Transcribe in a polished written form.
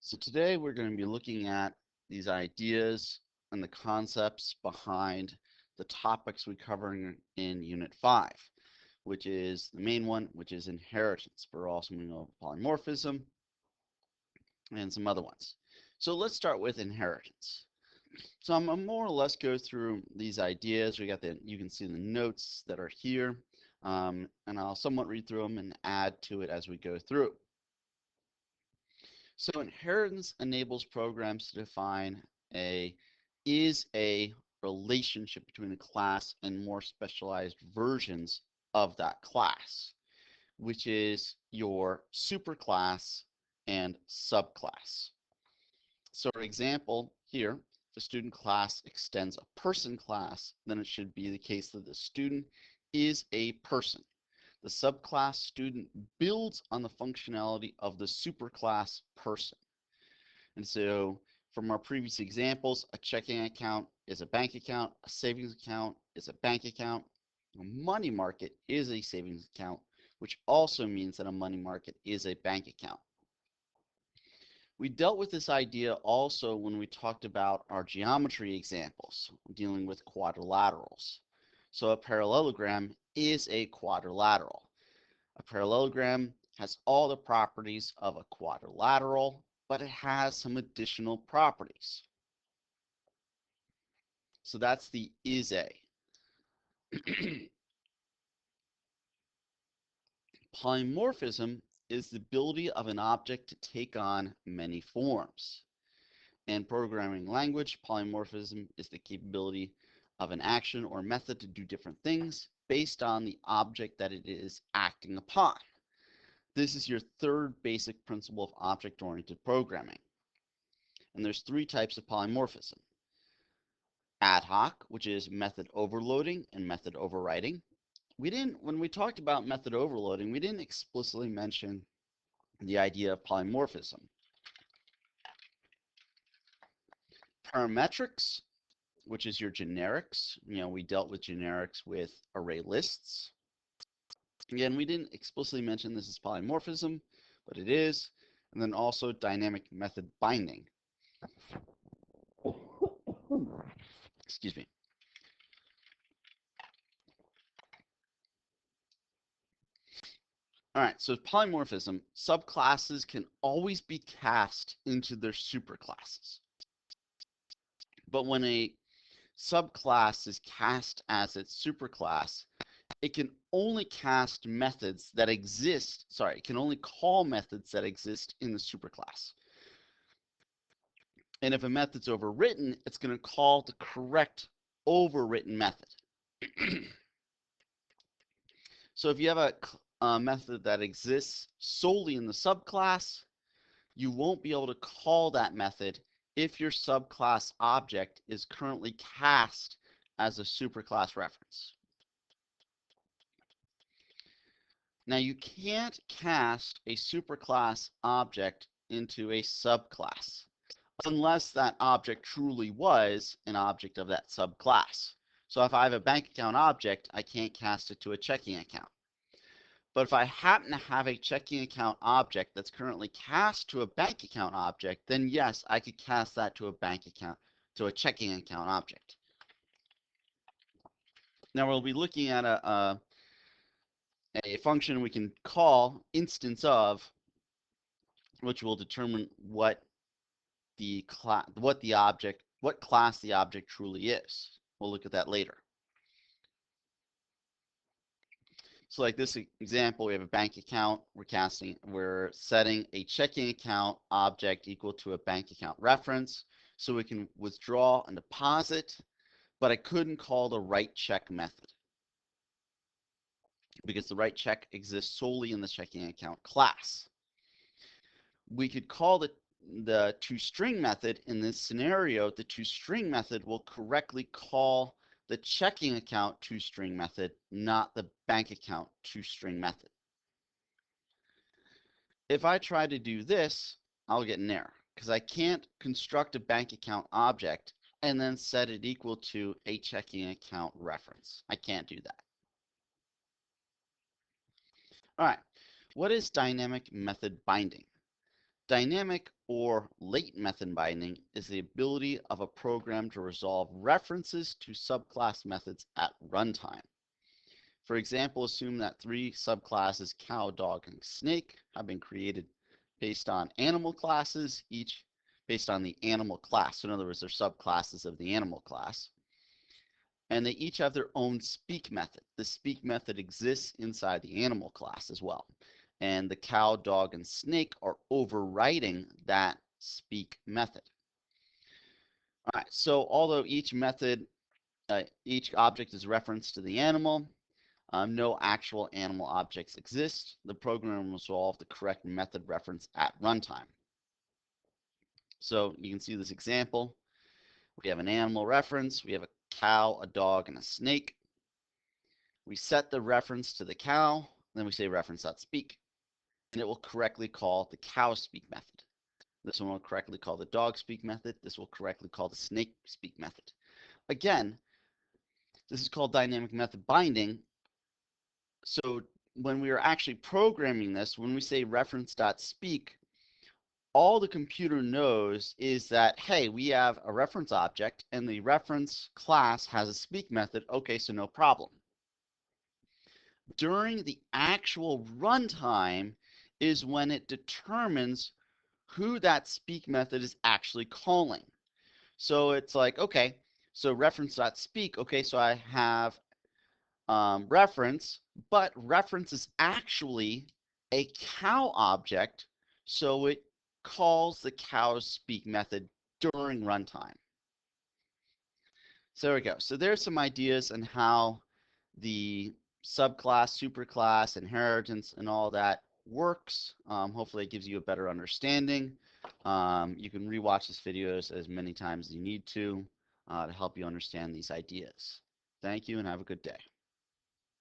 So today we're going to be looking at these ideas and the concepts behind the topics we cover in Unit 5, which is the main one, which is inheritance. But we're also going to know polymorphism and some other ones. So let's start with inheritance. So I'm going to more or less go through these ideas. You can see the notes that are here, and I'll somewhat read through them and add to it as we go through. So inheritance enables programs to define a relationship between a class and more specialized versions of that class, which is your superclass and subclass. So for example, here, if the student class extends a person class, then it should be the case that the student is a person. The subclass student builds on the functionality of the superclass person. And so from our previous examples, a checking account is a bank account, a savings account is a bank account, a money market is a savings account, which also means that a money market is a bank account. We dealt with this idea also when we talked about our geometry examples, dealing with quadrilaterals. So a parallelogram is a quadrilateral. A parallelogram has all the properties of a quadrilateral, but it has some additional properties. So that's the is a. Polymorphism is the ability of an object to take on many forms. In programming language, polymorphism is the capability of an action or method to do different things based on the object that it is acting upon. This is your third basic principle of object-oriented programming. And there's three types of polymorphism. Ad hoc, which is method overloading and method overriding. When we talked about method overloading, we didn't explicitly mention the idea of polymorphism. Parametrics, which is your generics. We dealt with generics with array lists. Again, we didn't explicitly mention this as polymorphism, but it is. And then also dynamic method binding. Excuse me. All right, so polymorphism, subclasses can always be cast into their superclasses. But when a subclass is cast as its superclass, it can only cast methods that exist, it can only call methods that exist in the superclass. And if a method's overwritten, it's going to call the correct overwritten method. So if you have a method that exists solely in the subclass, you won't be able to call that method if your subclass object is currently cast as a superclass reference. Now you can't cast a superclass object into a subclass unless that object truly was an object of that subclass. So if I have a bank account object, I can't cast it to a checking account. But if I happen to have a checking account object that's currently cast to a bank account object, then yes, I could cast that to a checking account object. Now we'll be looking at a function we can call instance of, which will determine what class the object truly is. We'll look at that later. So like this example, we have a bank account. We're setting a checking account object equal to a bank account reference, so we can withdraw and deposit, but I couldn't call the write check method because the write check exists solely in the checking account class. We could call the toString method. In this scenario, the toString method will correctly call the checking account toString method, not the bank account toString method. If I try to do this, I'll get an error because I can't construct a bank account object and then set it equal to a checking account reference. I can't do that. All right, what is dynamic method binding? Dynamic or late method binding is the ability of a program to resolve references to subclass methods at runtime. For example, assume that 3 subclasses cow, dog, and snake have been created based on animal classes, each based on the animal class. So in other words, they're subclasses of the animal class. And they each have their own speak method. The speak method exists inside the animal class as well. And the cow, dog, and snake are overriding that speak method. All right, so although each method, each object is referenced to the animal, no actual animal objects exist. The program will resolve the correct method reference at runtime. So you can see this example. We have an animal reference. We have a cow, a dog, and a snake. We set the reference to the cow. Then we say reference.speak. And it will correctly call the cow speak method. This one will correctly call the dog speak method. This will correctly call the snake speak method. Again, this is called dynamic method binding. So when we are actually programming this, when we say reference.speak, all the computer knows is that, hey, we have a reference object and the reference class has a speak method. Okay, so no problem. During the actual runtime is when it determines who that speak method is actually calling. So it's like, okay, so reference.speak, okay, so I have reference, but reference is actually a cow object, so it calls the cow speak method during runtime. So there we go. So there's some ideas on how the subclass, superclass, inheritance, and all that works. Hopefully it gives you a better understanding. You can rewatch this videos as many times as you need to help you understand these ideas. Thank you and have a good day.